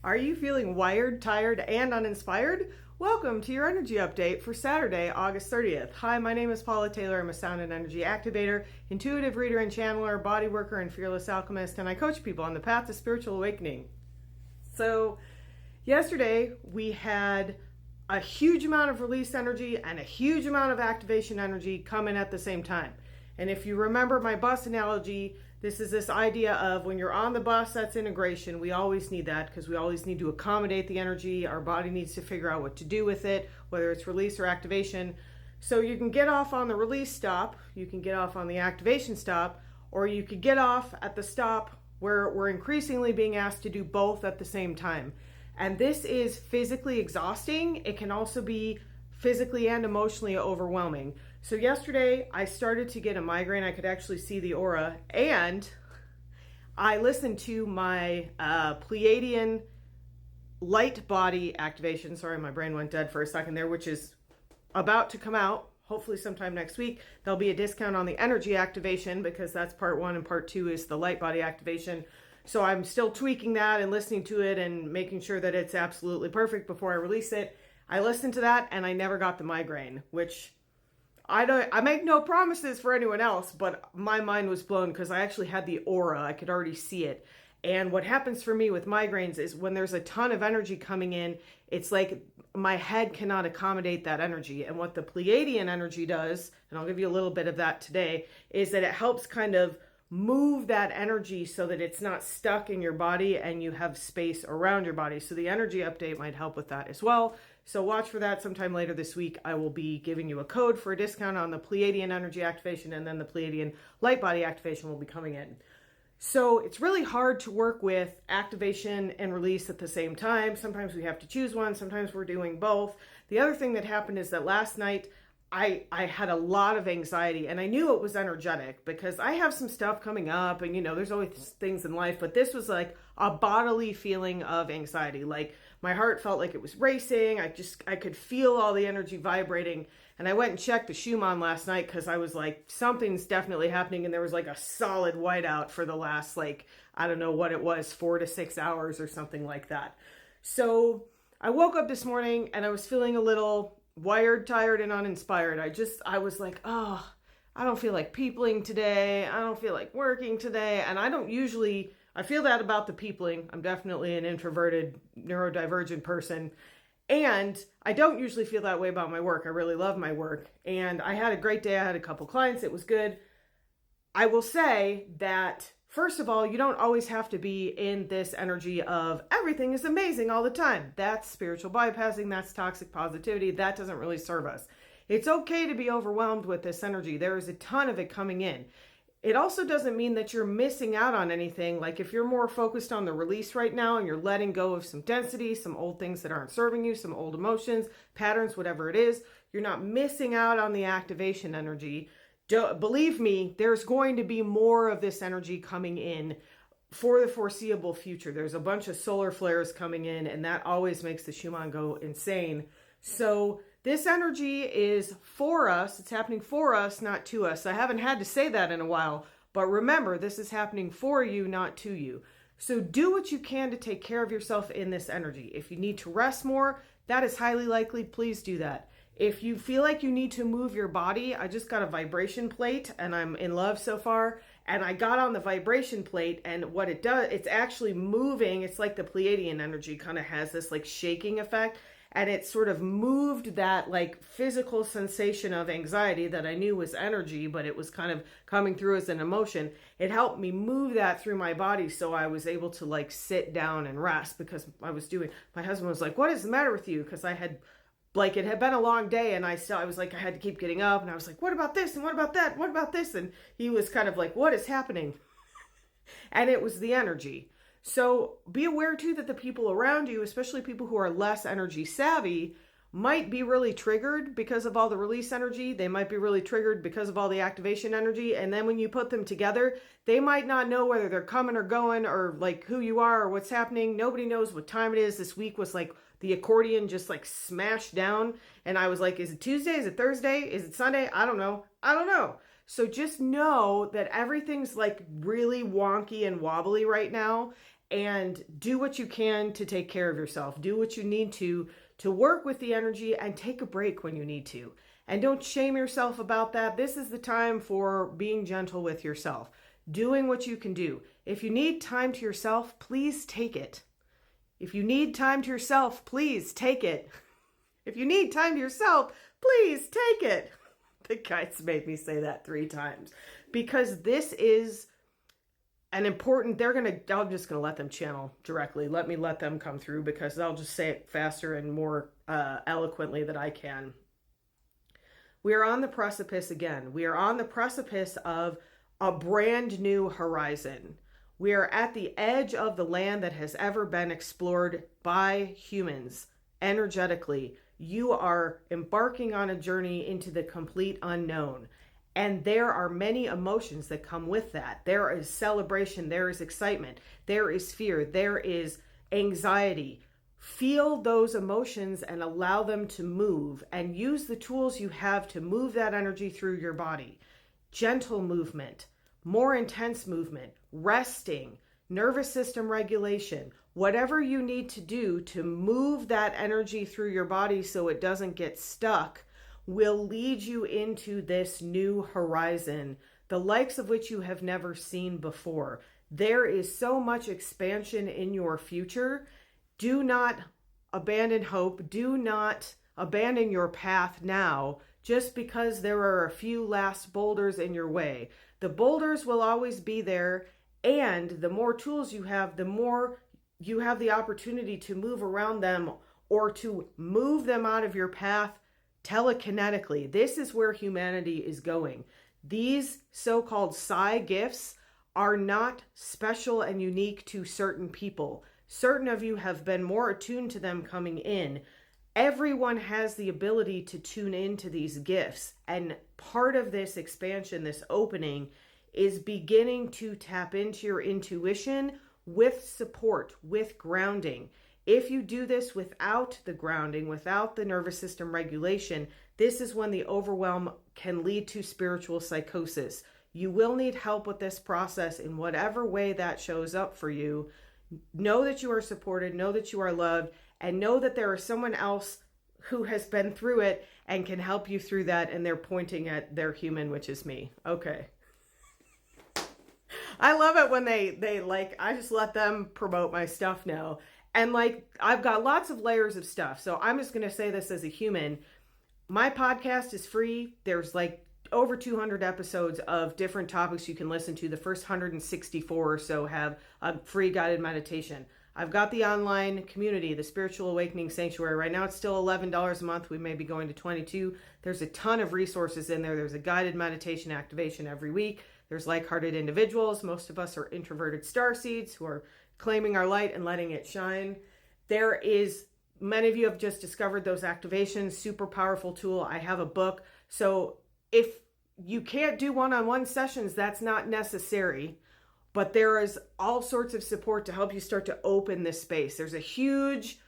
Are you feeling wired, tired, and uninspired? Welcome to your energy update for Saturday, August 30th. Hi, my name is Paula Taylor. I'm a sound and energy activator, intuitive reader and channeler, body worker, and fearless alchemist, and I coach people on the path to spiritual awakening. So, yesterday we had a huge amount of release energy and a huge amount of activation energy come in at the same time. And if you remember my bus analogy, this is this idea of when you're on the bus, that's integration. We always need that because we always need to accommodate the energy. Our body needs to figure out what to do with it, whether it's release or activation. So you can get off on the release stop, you can get off on the activation stop, or you could get off at the stop where we're increasingly being asked to do both at the same time. And this is physically exhausting. It can also be physically and emotionally overwhelming. So yesterday I started to get a migraine. I could actually see the aura, and I listened to my Pleiadian light body activation. Sorry, my brain went dead for a second there, which is about to come out. Hopefully sometime next week. There'll be a discount on the energy activation because that's part 1 and part 2 is the light body activation. So I'm still tweaking that and listening to it and making sure that it's absolutely perfect before I release it. I listened to that and I never got the migraine, which I make no promises for anyone else, but my mind was blown because I actually had the aura. I could already see it. And what happens for me with migraines is when there's a ton of energy coming in, it's like my head cannot accommodate that energy. And what the Pleiadian energy does, and I'll give you a little bit of that today, is that it helps kind of move that energy so that it's not stuck in your body and you have space around your body. So the energy update might help with that as well. So watch for that sometime later this week. I will be giving you a code for a discount on the Pleiadian energy activation, and then the Pleiadian light body activation will be coming in. So it's really hard to work with activation and release at the same time. Sometimes we have to choose one. Sometimes we're doing both. The other thing that happened is that last night I had a lot of anxiety, and I knew it was energetic because I have some stuff coming up, and there's always things in life, but this was like a bodily feeling of anxiety. Like my heart felt like it was racing. I could feel all the energy vibrating, and I went and checked the SCHUMANN last night because I was like, something's definitely happening, and there was like a solid whiteout for the last, I don't know what it was, 4 to 6 hours or something like that. So I woke up this morning and I was feeling a little wired, tired, and uninspired. I was like, I don't feel like peopling today. I don't feel like working today. And I feel that about the peopling. I'm definitely an introverted, neurodivergent person. And I don't usually feel that way about my work. I really love my work. And I had a great day. I had a couple clients. It was good. I will say that, first of all, you don't always have to be in this energy of everything is amazing all the time. That's spiritual bypassing. That's toxic positivity. That doesn't really serve us. It's okay to be overwhelmed with this energy. There is a ton of it coming in. It also doesn't mean that you're missing out on anything. Like if you're more focused on the release right now and you're letting go of some density, some old things that aren't serving you, some old emotions, patterns, whatever it is, you're not missing out on the activation energy. Believe me, there's going to be more of this energy coming in for the foreseeable future. There's a bunch of solar flares coming in, and that always makes the SCHUMANN go insane. So this energy is for us. It's happening for us, not to us. I haven't had to say that in a while, but remember, this is happening for you, not to you. So do what you can to take care of yourself in this energy. If you need to rest more, that is highly likely. Please do that. If you feel like you need to move your body, I just got a vibration plate and I'm in love so far. And I got on the vibration plate, and what it does, it's actually moving. It's like the Pleiadian energy kind of has this like shaking effect. And it sort of moved that like physical sensation of anxiety that I knew was energy, but it was kind of coming through as an emotion. It helped me move that through my body so I was able to like sit down and rest because my husband was like, what is the matter with you? Because it had been a long day, and I was like, I had to keep getting up, and I was like, what about this? And what about that? What about this? And he was kind of like, what is happening? And it was the energy. So be aware too that the people around you, especially people who are less energy savvy, might be really triggered because of all the release energy. They might be really triggered because of all the activation energy. And then when you put them together, they might not know whether they're coming or going or like who you are or what's happening. Nobody knows what time it is. This week was like the accordion just like smashed down. And I was like, is it Tuesday? Is it Thursday? Is it Sunday? I don't know. So just know that everything's like really wonky and wobbly right now. and do what you can to take care of yourself. Do what you need to work with the energy, and take a break when you need to. And don't shame yourself about that. This is the time for being gentle with yourself, doing what you can do. If you need time to yourself, please take it. If you need time to yourself, please take it. If you need time to yourself, please take it. The guides made me say that 3 times because this is an important, I'm just going to let them channel directly. Let them come through because I'll just say it faster and more eloquently than I can. We are on the precipice again. We are on the precipice of a brand new horizon. We are at the edge of the land that has ever been explored by humans energetically. You are embarking on a journey into the complete unknown. And there are many emotions that come with that. There is celebration, there is excitement, there is fear, there is anxiety. Feel those emotions and allow them to move, and use the tools you have to move that energy through your body. Gentle movement, more intense movement, resting, nervous system regulation, whatever you need to do to move that energy through your body so it doesn't get stuck will lead you into this new horizon, the likes of which you have never seen before. There is so much expansion in your future. Do not abandon hope. Do not abandon your path now just because there are a few last boulders in your way. The boulders will always be there, and the more tools you have, the more you have the opportunity to move around them or to move them out of your path telekinetically. This is where humanity is going. These so-called psi gifts are not special and unique to certain people. Certain of you have been more attuned to them coming in. Everyone has the ability to tune into these gifts. And part of this expansion, this opening, is beginning to tap into your intuition with support, with grounding. If you do this without the grounding, without the nervous system regulation, this is when the overwhelm can lead to spiritual psychosis. You will need help with this process in whatever way that shows up for you. Know that you are supported, know that you are loved, and know that there is someone else who has been through it and can help you through that, and they're pointing at their human, which is me. Okay. I love it when they like, I just let them promote my stuff now. And like, I've got lots of layers of stuff. So I'm just going to say this as a human. My podcast is free. There's like over 200 episodes of different topics you can listen to. The first 164 or so have a free guided meditation. I've got the online community, the Spiritual Awakening Sanctuary. Right now it's still $11 a month. We may be going to $22. There's a ton of resources in there. There's a guided meditation activation every week. There's like-hearted individuals. Most of us are introverted starseeds who are claiming our light and letting it shine. Many of you have just discovered those activations, super powerful tool. I have a book. So if you can't do one-on-one sessions, that's not necessary, but there is all sorts of support to help you start to open this space. There's a huge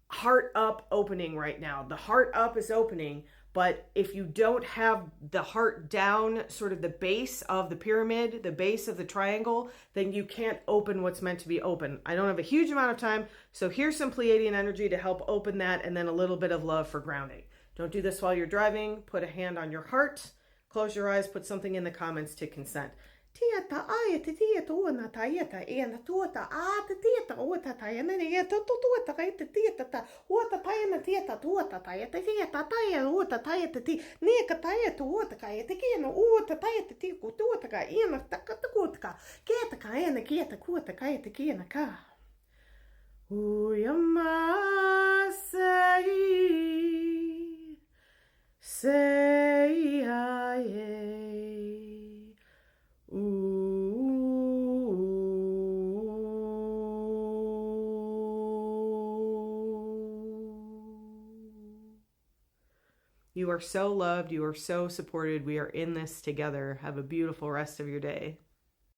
heart up opening right now. The heart up is opening, but if you don't have the heart down, sort of the base of the pyramid, the base of the triangle, then you can't open what's meant to be open. I don't have a huge amount of time, so here's some Pleiadian energy to help open that, and then a little bit of love for grounding. Don't do this while you're driving. Put a hand on your heart. Close your eyes. Put something in the comments to consent. Tieta aita tieta una taeta ena tuota ata tieta uta taena tieta tuota taeta tieta uta taena tieta tuota taeta tieta taeta uta taeta ti nika taeta uta taeta kena uta taeta tiku tuota ka ena takatuka keta ka ena keta kuota kaeta kena ka uyama say aye. You are so loved. You are so supported. We are in this together. Have a beautiful rest of your day.